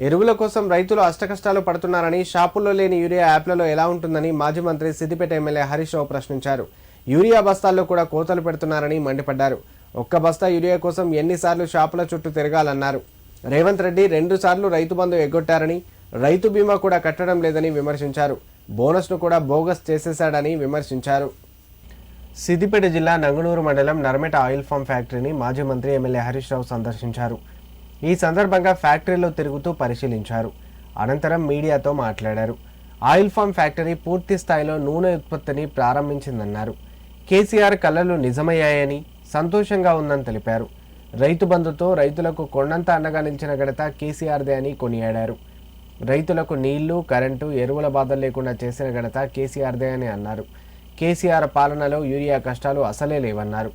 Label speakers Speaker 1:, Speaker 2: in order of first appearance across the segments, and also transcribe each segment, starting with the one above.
Speaker 1: ఎరువుల కోసం రైతులు అష్టకష్టాలు పడుతున్నారని, షాపుల్లో లేని యూరియా యాప్లలో ఎలా ఉంటుందని మాజీ మంత్రి సిద్దిపేట ఎమ్మెల్యే హరీష్ రావు ప్రశ్నించారు. యూరియా బస్తాల్లో కూడా కోతలు పెడుతున్నారని మండిపడ్డారు. ఒక్క బస్తా యూరియా కోసం ఎన్నిసార్లు షాపుల చుట్టూ తిరగాలన్నారు. రేవంత్ రెడ్డి 2 సార్లు రైతు బంధు ఎగ్గొట్టారని, రైతు బీమా కూడా కట్టడం లేదని విమర్శించారు. బోనస్ను కూడా బోగస్ చేసేశాడని విమర్శించారు. సిద్దిపేట జిల్లా నంగనూరు మండలం నర్మెట ఆయిల్ ఫామ్ ఫ్యాక్టరీని మాజీ మంత్రి ఎమ్మెల్యే హరీష్ రావు సందర్శించారు. ఈ సందర్భంగా ఫ్యాక్టరీలో తిరుగుతూ పరిశీలించారు. అనంతరం మీడియాతో మాట్లాడారు. ఆయిల్ ఫామ్ ఫ్యాక్టరీ పూర్తి స్థాయిలో నూనె ఉత్పత్తిని ప్రారంభించిందన్నారు. కేసీఆర్ కలలు నిజమయ్యాయని, సంతోషంగా ఉందని తెలిపారు. రైతు బంధుతో రైతులకు కొండంత అండగా నిలిచిన ఘనత కేసీఆర్దే అని కొనియాడారు. రైతులకు నీళ్లు, కరెంటు, ఎరువుల బాధలు లేకుండా చేసిన ఘనత కేసీఆర్దే అని అన్నారు. కేసీఆర్ పాలనలో యూరియా కష్టాలు అసలే లేవన్నారు.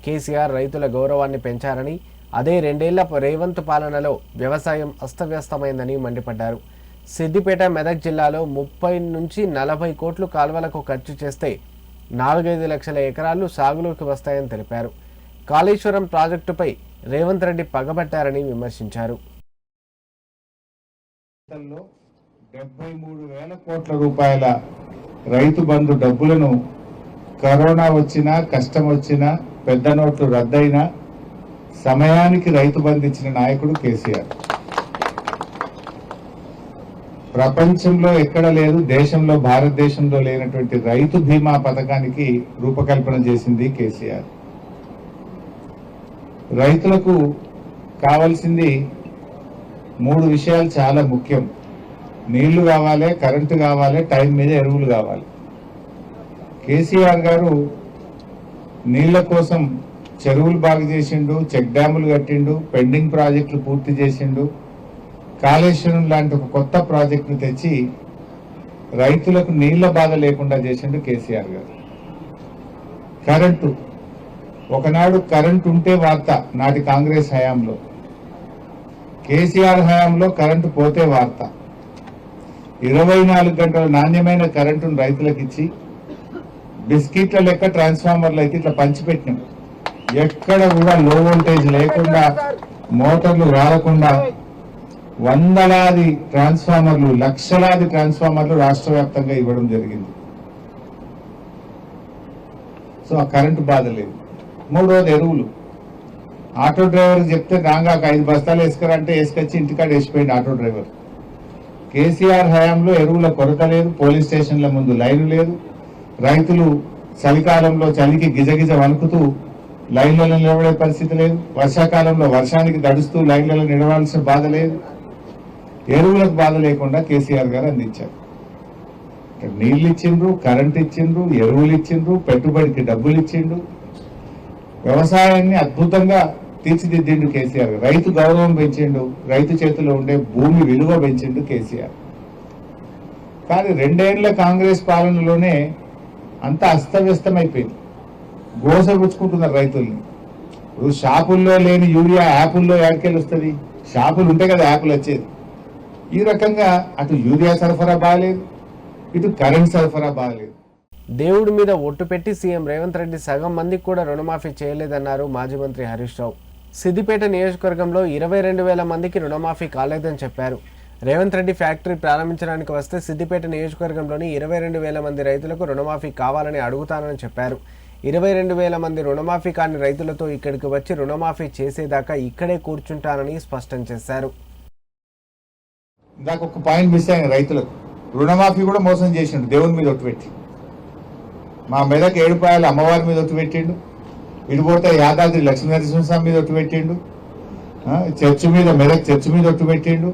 Speaker 1: కేసీఆర్ రైతుల గౌరవాన్ని పెంచారని, అదే 2 ఏళ్ల రేవంత్ పాలనలో వ్యవసాయం అస్తవ్యస్తమైందని మండిపడ్డారు. సిద్దిపేట, మెదక్ జిల్లాలో 30 నుంచి 40 కోట్లు కాల్వలకు ఖర్చు చేస్తే 4-5 లక్షల ఎకరాలు సాగులోకి వస్తాయని తెలిపారు. కాళేశ్వరం ప్రాజెక్టుపై రేవంత్ రెడ్డి పగబట్టారని విమర్శించారు.
Speaker 2: 73,000 కోట్ల రూపాయల రైతు బంధు డబ్బులను కరోనా వచ్చినా, కష్టం వచ్చినా, పెద్ద నోట్లు రద్దయినా సమయానికి రైతు బంధు ఇచ్చిన నాయకుడు కేసీఆర్. ప్రపంచంలో ఎక్కడ లేదు, దేశంలో, భారతదేశంలో లేనటువంటి రైతు బీమా పథకానికి రూపకల్పన చేసింది కేసీఆర్. రైతులకు కావాల్సింది 3 విషయాలు చాలా ముఖ్యం. నీళ్లు కావాలి, కరెంటు కావాలి, టైం మీద ఎరువులు కావాలి. కేసీఆర్ గారు నీళ్ల కోసం చెరువులు బాగు చేసిండు, చెక్ డ్యాములు కట్టిండు, పెండింగ్ ప్రాజెక్టులు పూర్తి చేసిండు. కాళేశ్వరం లాంటి ఒక కొత్త ప్రాజెక్టును తెచ్చి రైతులకు నీళ్ల బాధ లేకుండా చేసిండు కేసీఆర్ గారు. కరెంటు, ఒకనాడు కరెంటు ఉంటే వార్త, నాటి కాంగ్రెస్ హయాంలో. కేసీఆర్ హయాంలో కరెంటు పోతే వార్త. 24 గంటల నాణ్యమైన కరెంటును రైతులకు ఇచ్చి బిస్కెట్ల లెక్క ట్రాన్స్ఫార్మర్లు అయితే ఇట్లా పంచిపెట్టినాం. ఎక్కడ కూడా లో వోల్టేజ్ లేకుండా, మోటార్లు రాలకుండా వందలాది ట్రాన్స్ఫార్మర్లు, లక్షలాది ట్రాన్స్ఫార్మర్లు రాష్ట్ర వ్యాప్తంగా ఇవ్వడం జరిగింది. సో ఆ కరెంటు బాధ లేదు. 3వది ఎరువులు. ఆటో డ్రైవర్ చెప్తే రాగా 5 బస్తాలు వేసుకురంటే వేసుకొచ్చి ఇంటికాడ వేసిపోయింది ఆటో డ్రైవర్. కేసీఆర్ హయాంలో ఎరువుల కొరత లేదు, పోలీస్ స్టేషన్ల ముందు లైను లేదు, రైతులు చలికాలంలో చలికి గిజగిజ వణుకుతూ లైన్లలో నిలబడే పరిస్థితి లేదు, వర్షాకాలంలో వర్షానికి దడుస్తూ లైన్లలో నిలవాల్సిన బాధ లేదు. ఎరువులకు బాధ లేకుండా కేసీఆర్ గారు అందించారు. నీళ్లు ఇచ్చిండ్రు, కరెంట్ ఇచ్చిండ్రు, ఎరువులు ఇచ్చిండ్రు, పెట్టుబడికి డబ్బులు ఇచ్చిండ్రు. వ్యవసాయాన్ని అద్భుతంగా తీర్చిదిద్దిండు కేసీఆర్. రైతు గౌరవం పెంచిండు, రైతు చేతిలో ఉండే భూమి విలువ పెంచిండు కేసీఆర్. కానీ 2 ఏళ్ల కాంగ్రెస్ పాలనలోనే అంతా అస్తవ్యస్తమైపోయింది. గోసపుచ్చుకుంటున్నారు రైతుల్ని. ఇప్పుడు షాపుల్లో లేని యూరియా యాపుల్లో యాడికెళ్ళి వస్తుంది? షాపులు ఉంటే కదా యాపులు వచ్చేది. ఈ రకంగా అటు యూరియా సరఫరా బాగాలేదు, ఇటు కరెంట్ సరఫరా బాగాలేదు.
Speaker 1: దేవుడి మీద ఒట్టు పెట్టి సీఎం రేవంత్ రెడ్డి సగం మందికి కూడా రుణమాఫీ చేయలేదన్నారు మాజీ మంత్రి హరీష్ రావు. సిద్దిపేట నియోజకవర్గంలో 22,000 మందికి రుణమాఫీ కాలేదని చెప్పారు. రేవంత్ రెడ్డి ఫ్యాక్టరీ ప్రారంభించడానికి వస్తే సిద్దిపేట నియోజకవర్గంలోని 22,000 మంది రైతులకు రుణమాఫీ కావాలని అడుగుతానని చెప్పారు. 22,000 మంది రుణమాఫీ కాని రైతులతో ఇక్కడికి వచ్చి రుణమాఫీ చేసేదాకా ఇక్కడే కూర్చుంటానని స్పష్టం చేశారు.
Speaker 2: ఇందాక ఒక పాయింట్ మిస్ అయిన రైతులకు రుణమాఫీ కూడా మోసం చేసిండు. దేవుని మీద ఒట్టు పెట్టి మా మెదక్ ఏడుపాయల అమ్మవారి మీద ఒట్టు పెట్టిండు, ఇటుపోతే యాదాద్రి లక్ష్మీనరసింహస్వామి మీద ఒట్టు పెట్టిండు, చర్చి మీద మెదక్ చర్చి మీద ఒట్టు పెట్టిండు,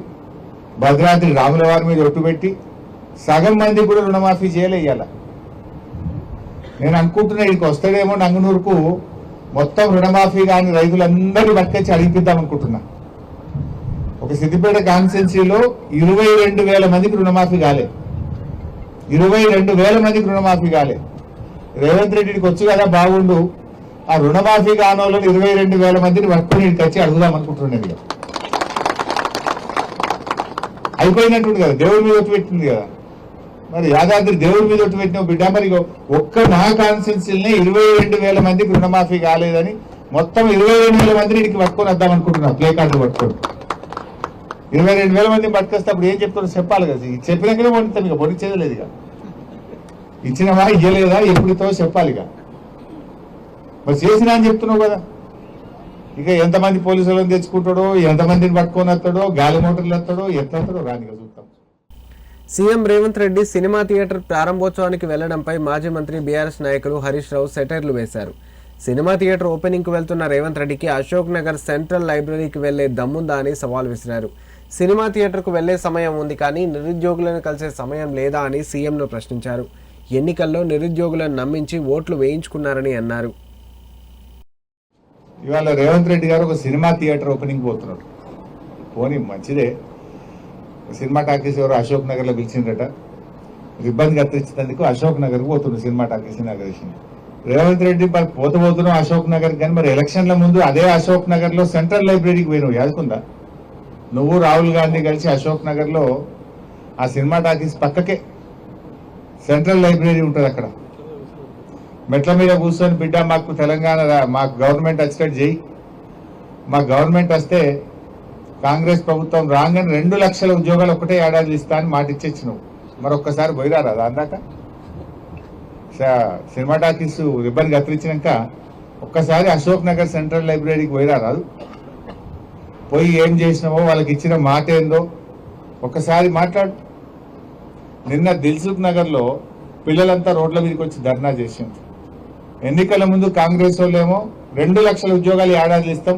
Speaker 2: భద్రాద్రి రాముల వారి మీద ఒట్టు పెట్టి సగం మంది కూడా రుణమాఫీ చేయలే. ఇయ్యాల నేను అనుకుంటున్నా ఇక్కడికి వస్తాడేమో నంగనూరుకు మొత్తం రుణమాఫీ కాని రైతులందరినీ పట్టుకొచ్చి అడిగిద్దాం అనుకుంటున్నా. ఒక సిద్దిపేట కాన్స్టిట్యున్సీలో 22,000 మందికి రుణమాఫీ కాలే. 22,000 మందికి రుణమాఫీ కాలే. రేవంత్ రెడ్డికి వచ్చు కదా బాగుండు, ఆ రుణమాఫీ కాని వాళ్ళని 22,000 మందిని పట్టుకుని ఇక్కడికి వచ్చి అడుగుదాం అనుకుంటున్నాను. అయిపోయినట్టుంది కదా, దేవుడి మీద ఒట్టు పెట్టింది కదా. మరి యాదాద్రి దేవుడి మీద ఒట్టు పెట్టిన బిడ్డ, మరి ఒక్క మా కాన్స్టిట్యున్సీని 22,000 మందికి రుణమాఫీ కాలేదని మొత్తం 22,000 మందిని ఇక్కడికి పట్టుకొని వద్దాం అనుకుంటున్నా, ప్లే కార్డులు పట్టుకొని. 22,000 మందిని పట్టుకొస్తే అప్పుడు ఏం చెప్తారో చెప్పాలి కదా. చెప్పినాకనే వండుతాం, ఇక పొడిచేది లేదు. ఇక ఇచ్చినవా ఇయ్యలేదా ఎప్పుడుతో చెప్పాలి. ఇక మరి చేసినా అని చెప్తున్నావు కదా. ఇక ఎంతమంది పోలీసులను తెచ్చుకుంటాడో, ఎంతమందిని పట్టుకొని వస్తాడో, గాలి మోటార్లు వస్తాడో, ఎట్లా వస్తాడో రానిగా చూస్తాం.
Speaker 1: CM Revanth Reddy cinema theatre ప్రారంభోత్సవానికి వెళ్లడంపై మాజీ మంత్రి బీఆర్ఎస్ నాయకులు హరీష్ రావు సెటైర్లు వేశారు. సినిమా థియేటర్ ఓపెనింగ్కు వెళ్తున్న రేవంత్ రెడ్డికి అశోక్ నగర్ సెంట్రల్ లైబ్రరీకి వెళ్లే దమ్ముందా అని సవాల్ విసిరారు. సినిమా థియేటర్కు వెళ్లే సమయం ఉంది కానీ నిరుద్యోగులను కలిసే సమయం లేదా అని సీఎంను ప్రశ్నించారు. ఎన్నికల్లో నిరుద్యోగులను నమ్మించి ఓట్లు వేయించుకున్నారని అన్నారు.
Speaker 2: ఇవాళ రేవంత్ రెడ్డి గారు ఒక సినిమా థియేటర్ ఓపెనింగ్ పోతున్నాడు. పోనీ మంచిదే. సినిమా టాకీస్ ఎవరు అశోక్ నగర్లో పిలిచిందట, రిబ్బన్ కత్తిరించినందుకు అశోక్ నగర్కి పోతున్నాడు cinema talkies inauguration. Revanth Reddy మరి పోతున్నాం అశోక్ నగర్ కానీ మరి ఎలక్షన్ల ముందు అదే అశోక్ నగర్ లో సెంట్రల్ లైబ్రరీకి పోయినావు, యాదుకుందా? నువ్వు రాహుల్ గాంధీ కలిసి అశోక్ నగర్ లో ఆ సినిమా టాకీస్ పక్కకే సెంట్రల్ లైబ్రరీ ఉంటుంది. అక్కడ మెట్ల మీద కూర్చొని బిడ్డ మాకు తెలంగాణ మాకు గవర్నమెంట్ వచ్చేటట్టు చేయి, మా గవర్నమెంట్ వస్తే కాంగ్రెస్ ప్రభుత్వం రాగానే 2 లక్షల ఉద్యోగాలు ఒకటే ఏడాది ఇస్తా అని మాట ఇచ్చేచ్చినావు. మరొక్కసారి పోయిరారా దాందాక? సినిమా టాకీస్ రిబ్బన్ కత్తిరించినాక ఒక్కసారి అశోక్ నగర్ సెంట్రల్ లైబ్రరీకి పోయిరారాదు? పోయి ఏం చేసినావో, వాళ్ళకి ఇచ్చిన మాట ఏందో ఒక్కసారి మాట్లాడు. నిన్న దిల్సుఖ్ నగర్ లో పిల్లలంతా రోడ్ల మీదకి వచ్చి ధర్నా చేసింది. ఎన్నికల ముందు కాంగ్రెస్ వాళ్ళేమో 2 లక్షల ఉద్యోగాలు ఏడాది ఇస్తాం,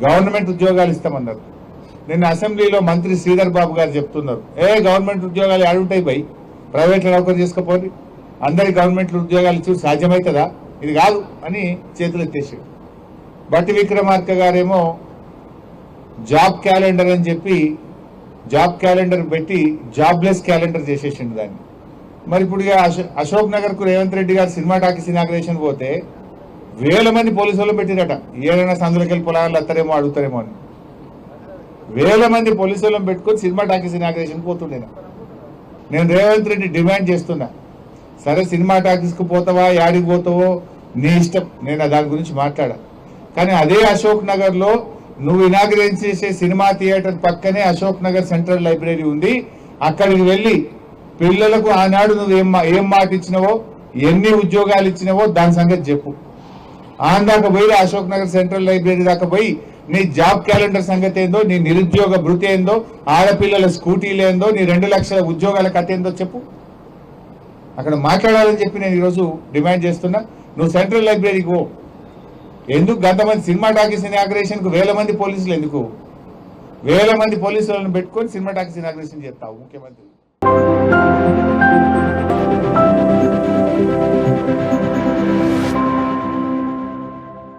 Speaker 2: గవర్నమెంట్ ఉద్యోగాలు ఇస్తామన్నారు. నిన్న అసెంబ్లీలో మంత్రి శ్రీధర్ బాబు గారు చెప్తున్నారు, గవర్నమెంట్ ఉద్యోగాలు ఏడుంటాయి బై, ప్రైవేట్లో నౌకరు చేసుకోపోయి అందరి గవర్నమెంట్ ఉద్యోగాలు ఇచ్చి సాధ్యమవుతుందా? ఇది కాదు అని చేతులు ఎత్తేసాడు. బట్టి విక్రమార్క గారేమో జాబ్ క్యాలెండర్ అని చెప్పి జాబ్ క్యాలెండర్ పెట్టి జాబ్లెస్ క్యాలెండర్ చేసేసిండు దాన్ని. మరి ఇప్పుడు అశోక్ నగర్ కు రేవంత్ రెడ్డి గారు సినిమా టాకీస్ ఇనాగ్రేషన్ పోతే 1000 మంది పోలీసు వాళ్ళు పెట్టిరట. ఏదైనా సందులకెళ్ళి పొలాలు వస్తారేమో అడుగుతారేమో అని 1000 మంది పోలీసు వాళ్ళని పెట్టుకొని సినిమా టాకీస్ ఇనాగ్రేషన్ పోతుండే. నేను రేవంత్ రెడ్డి డిమాండ్ చేస్తున్నా, సరే సినిమా టాకీస్ కు పోతావా, యాడికి పోతావో నీ ఇష్టం, నేను దాని గురించి మాట్లాడా. కానీ అదే అశోక్ నగర్ లో నువ్వు ఇనాగ్రేట్ చేసే సినిమా థియేటర్ పక్కనే అశోక్ నగర్ సెంట్రల్ లైబ్రరీ ఉంది. అక్కడికి వెళ్లి పిల్లలకు ఆనాడు నువ్వు ఏం మాట ఇచ్చినావో, ఎన్ని ఉద్యోగాలు ఇచ్చినావో దాని సంగతి చెప్పు. దాకా పోయి అశోక్ నగర్ సెంట్రల్ లైబ్రరీ దాకా పోయి నీ జాబ్ క్యాలెండర్ సంగతి ఏందో, నీ నిరుద్యోగ భృతి ఏందో, ఆడపిల్లల స్కూటీలు ఏందో, నీ 2 లక్షల ఉద్యోగాల కథ ఏందో చెప్పు. అక్కడ మాట్లాడాలని చెప్పి నేను ఈరోజు డిమాండ్ చేస్తున్నా. నువ్వు సెంట్రల్ లైబ్రరీకి పో. ఎందుకు గంతమంది సినిమా టాకీస్ ఇనాగ్రేషన్ కు 1000 మంది పోలీసులు ఎందుకు? 1000 మంది పోలీసులను పెట్టుకొని సినిమా టాకీస్ ఇనాగ్రేషన్ చేస్తావు ముఖ్యమంత్రి.